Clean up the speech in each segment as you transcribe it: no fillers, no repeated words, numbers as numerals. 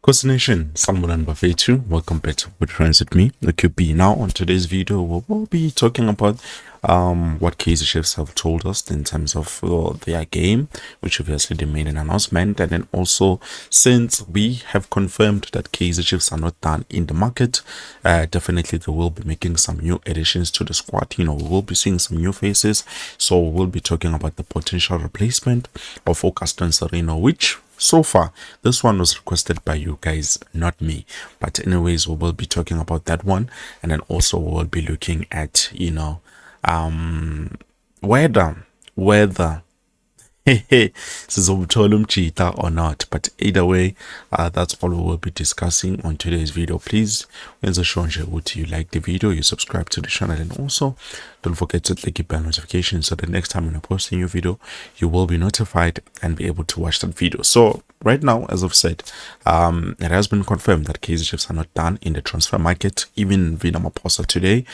Nation, Salman Bafetu, welcome back to Good Friends with me, the QB. Now, on today's video, we'll be talking about what Kaizer Chiefs have told us in terms of their game, which obviously they made an announcement, and then also since we have confirmed that Kaizer Chiefs are not done in the market, definitely they will be making some new additions to the squad. We will be seeing some new faces, so we'll be talking about the potential replacement of Gaston Sirino, which so far this one was requested by you guys, not me, but anyways we will be talking about that one, and then also we'll be looking at whether sizomthola umjita or not. But either way, that's all we will be discussing on today's video. Please wenza sure nje ukuthi you like the video, you subscribe to the channel, and also don't forget to click the bell notification so that next time when I post a new video you will be notified and be able to watch that video. So right now, as I've said, it has been confirmed that Kaizer Chiefs are not done in the transfer market. Even Vina Maposa today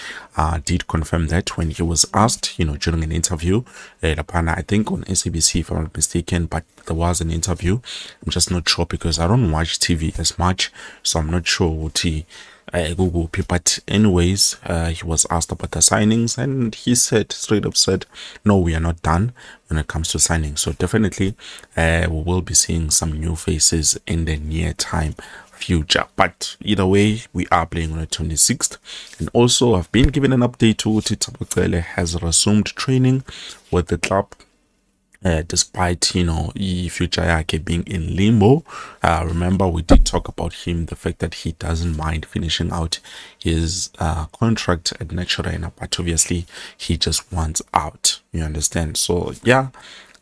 did confirm that when he was asked, during an interview, I think on SABC, if I'm not mistaken, but there was an interview. I'm just not sure because I don't watch TV as much, so I'm not sure what he Google. But anyways, he was asked about the signings, and he straight up said, no, we are not done when it comes to signing. So definitely we will be seeing some new faces in the near time future. But either way, we are playing on the 26th, and also I've been given an update to Tabakele has resumed training with the club. Despite future yake being in limbo. Remember, we did talk about him, the fact that he doesn't mind finishing out his contract at Naturena, but obviously he just wants out, you understand. So yeah,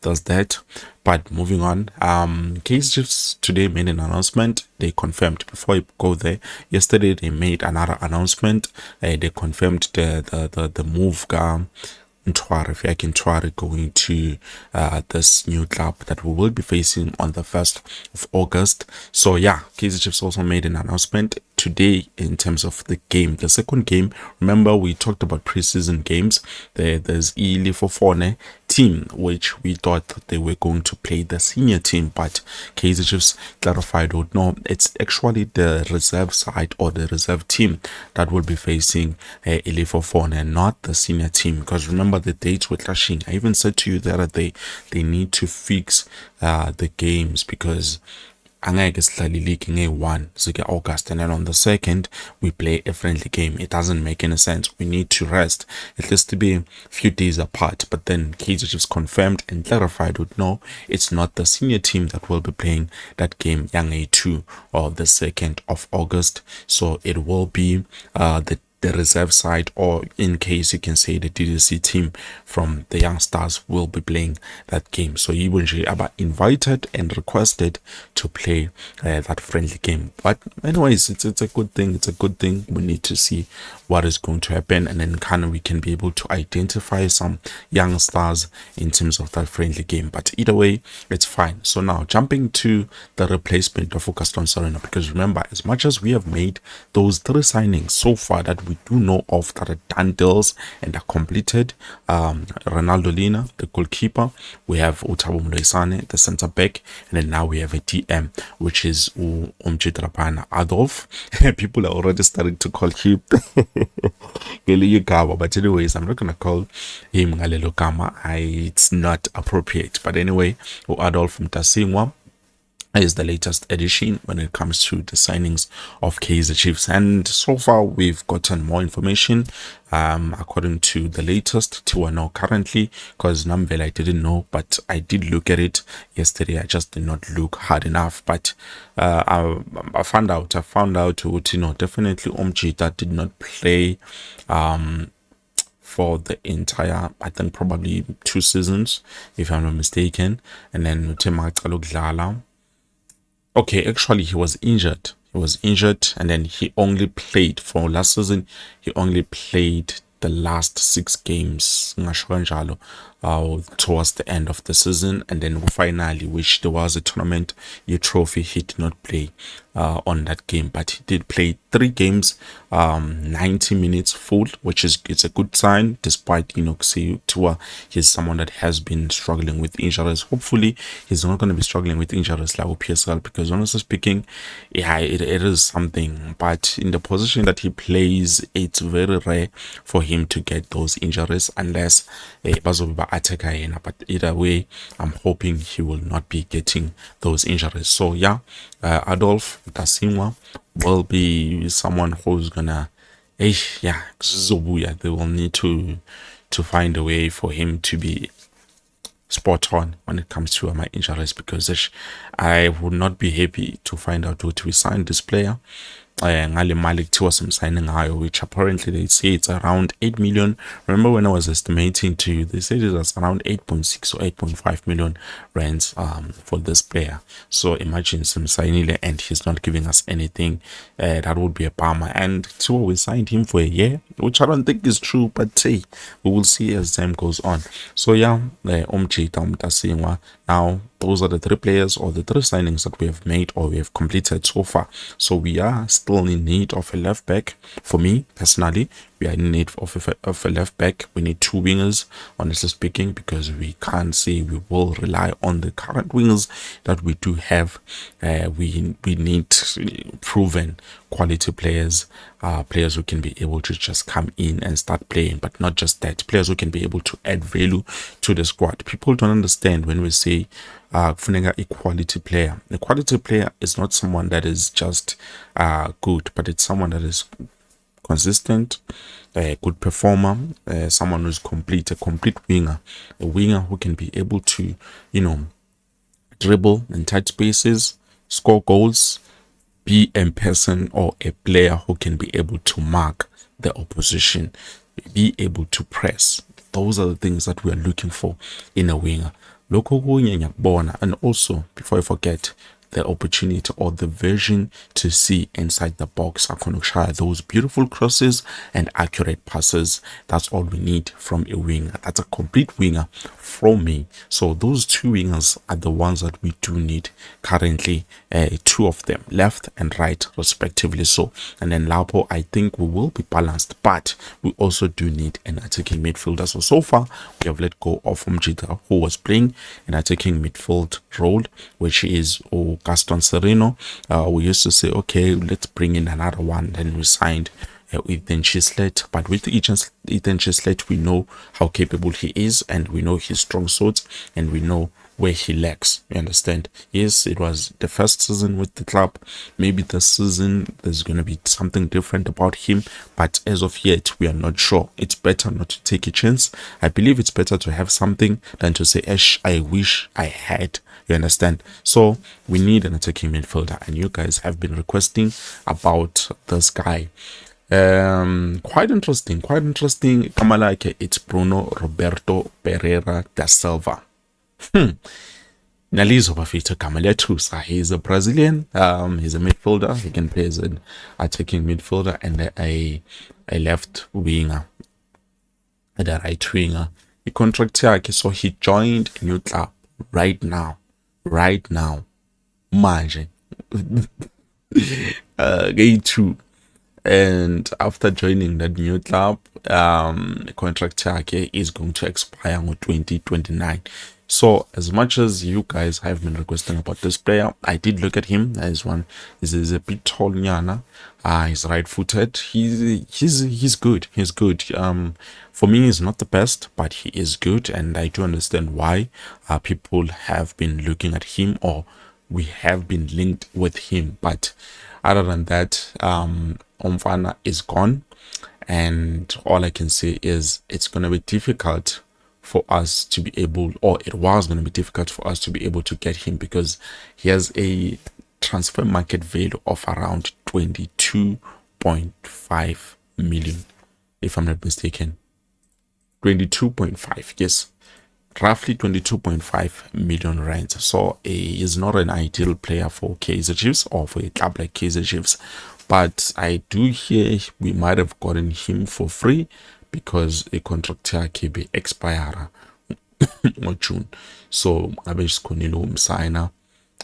does that. But moving on, Kaizer Chiefs today made an announcement. They confirmed, before I go there, yesterday they made another announcement. They confirmed the move Ntwari going to this new club that we will be facing on the 1st of August. So yeah, Kaizer Chiefs also made an announcement today in terms of the game, the second game. Remember, we talked about preseason games. There's Ilifofone team, which we thought they were going to play the senior team, but Kaizer Chiefs clarified, no, it's actually the reserve side or the reserve team that will be facing Ilifofone and not the senior team, because remember the dates were clashing. I even said to you the other day they need to fix the games, because angeke sihlale league nge-1 August and then on the 2nd we play a friendly game. It doesn't make any sense. We need to rest at least to be a few days apart. But then Kaizer Chiefs confirmed and clarified with, no, it's not the senior team that will be playing that game young A2 or the 2nd of August. So it will be the reserve side, or in case you can say the DDC team from the young stars will be playing that game. So Ibunji are invited and requested to play that friendly game. But anyways, it's a good thing. It's a good thing. We need to see what is going to happen, and then we can be able to identify some young stars in terms of that friendly game. But either way, it's fine. So now jumping to the replacement of Gaston Sirino, because remember, as much as we have made those 3 signings so far that we do know of that are done deals and are completed, Ronaldo Lina, the goalkeeper, we have Utabo Mloisane, the center back, and then now we have a DM, which is Umchitrapana Adolf. People are already starting to call him but anyways, I'm not gonna call him Galelo Gama. It's not appropriate. But anyway, Adolf Mtasingwa is the latest addition when it comes to the signings of Kaizer Chiefs, and so far we've gotten more information according to the latest to know currently, because Namvel I didn't know, but I did look at it yesterday. I just did not look hard enough, but I found out definitely Omjita did not play for the entire, I think probably 2 seasons if I'm not mistaken. And then okay, actually he was injured. And then he only played for last season. He only played the last 6 games. towards the end of the season, and then finally, which there was a tournament, a trophy, he did not play on that game, but he did play 3 games, 90 minutes full, which is it's a good sign, despite say Tua, he's someone that has been struggling with injuries. Hopefully he's not going to be struggling with injuries like PSL, because honestly speaking, yeah, it is something, but in the position that he plays, it's very rare for him to get those injuries unless bazoba attacker yena. But either way, I'm hoping he will not be getting those injuries. So yeah, Adolf Dasingwa will be someone who's gonna yeah, they will need to find a way for him to be spot on when it comes to my injuries, because I would not be happy to find out what we signed this player ngale mali kuthiwa simsayine ngayo, which apparently they say it's around 8 million. Remember when I was estimating to you, they said it was around 8.6 or 8.5 million rands for this player. So imagine simsayinile and he's not giving us anything. That would be a bummer. And so we signed him for a year, which I don't think is true, but hey, we will see as time goes on. So yeah, now those are the 3 players or the 3 signings that we have made or we have completed so far. So we are still in need of a left back. For me personally, we are in need of a left back. We need 2 wingers, honestly speaking, because we can't say we will rely on the current wingers that we do have. We need proven quality players, players who can be able to just come in and start playing, but not just that, players who can be able to add value to the squad. People don't understand when we say a quality player. A quality player is not someone that is just good, but it's someone that is consistent, a good performer, someone who's a complete winger, a winger who can be able to, dribble in tight spaces, score goals, be a person or a player who can be able to mark the opposition, be able to press. Those are the things that we are looking for in a winger. And also, before I forget, the opportunity or the vision to see inside the box. Those beautiful crosses and accurate passes. That's all we need from a winger. That's a complete winger from me. So those 2 wingers are the ones that we do need currently, 2 of them, left and right respectively. So, and then Lapo, I think we will be balanced, but we also do need an attacking midfielder. So far we have let go of Umjita, who was playing an attacking midfield role, which is Gaston Sirino. We used to say, okay, let's bring in another one. Then we signed Ethan Chislett, but with Ethan Chislett, we know how capable he is, and we know his strong suits, and we know where he lacks. You understand? Yes, it was the first season with the club. Maybe this season there's going to be something different about him, but as of yet, we are not sure. It's better not to take a chance. I believe it's better to have something than to say, I wish I had. You understand? So we need an attacking midfielder, and you guys have been requesting about this guy. Quite interesting. Kamalake, it's Bruno Roberto Pereira da Silva. Nalizo bafita Kamaletusa. He's a Brazilian. He's a midfielder. He can play as an attacking midfielder and a left winger, and a right winger. He contract yakhe, so he joined a new club right now. Manje. Game 2. And after joining that new club, the contract is going to expire in 2029. So as much as you guys have been requesting about this player, I did look at him as one. He's a bit tall, nyana. He's right-footed. He's good. He's good. For me, he's not the best, but he is good, and I do understand why people have been looking at him, or we have been linked with him. But other than that, Omfana is gone, and all I can say is it's going to be difficult for us to be able, or it was going to be difficult for us to be able to get him, because he has a transfer market value of around 22.5 million, if I'm not mistaken. 22.5, yes, roughly 22.5 million rands. So he is not an ideal player for Kaizer Chiefs or for a club like Kaizer Chiefs, but I do hear we might have gotten him for free because a contract can be expire June. So I just couldn't sign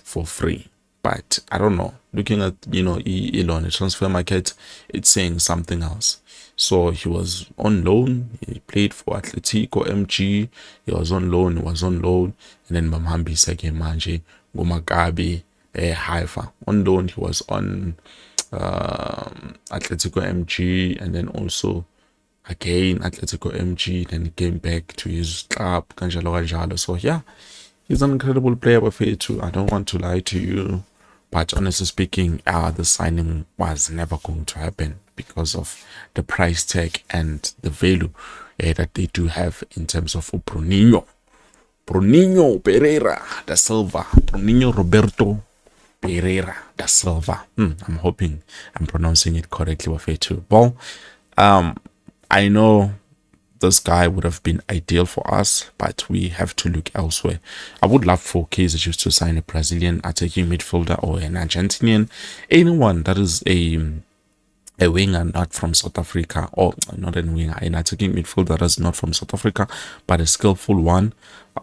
for free. But I don't know. Looking at Elon, the transfer market, it's saying something else. So he was on loan. He played for Atletico MG. He was on loan. He was on loan, and then Bamhambi Seke Manje Gomakabi Haifa on loan. He was on Atletico MG, and then also again Atletico MG. Then he came back to his club Kanjalo Kanjalo. So yeah, he's an incredible player, too. I don't want to lie to you, but honestly speaking, the signing was never going to happen because of the price tag and the value that they do have in terms of Bruninho Pereira da Silva, Bruninho Roberto Pereira da Silva. I'm hoping I'm pronouncing it correctly, too. Well, I know this guy would have been ideal for us, but we have to look elsewhere. I would love for Kaizer Chiefs to sign a Brazilian attacking midfielder or an Argentinian, anyone that is a winger not from South Africa, or not a winger, an attacking midfielder that is not from South Africa, but a skillful one.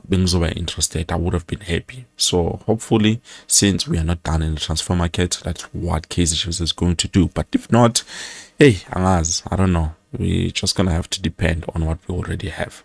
Beings were interested, I would have been happy. So hopefully, since we are not done in the transfer market, that's what Kaizer Chiefs is going to do. But if not, hey, I don't know. We're just gonna have to depend on what we already have.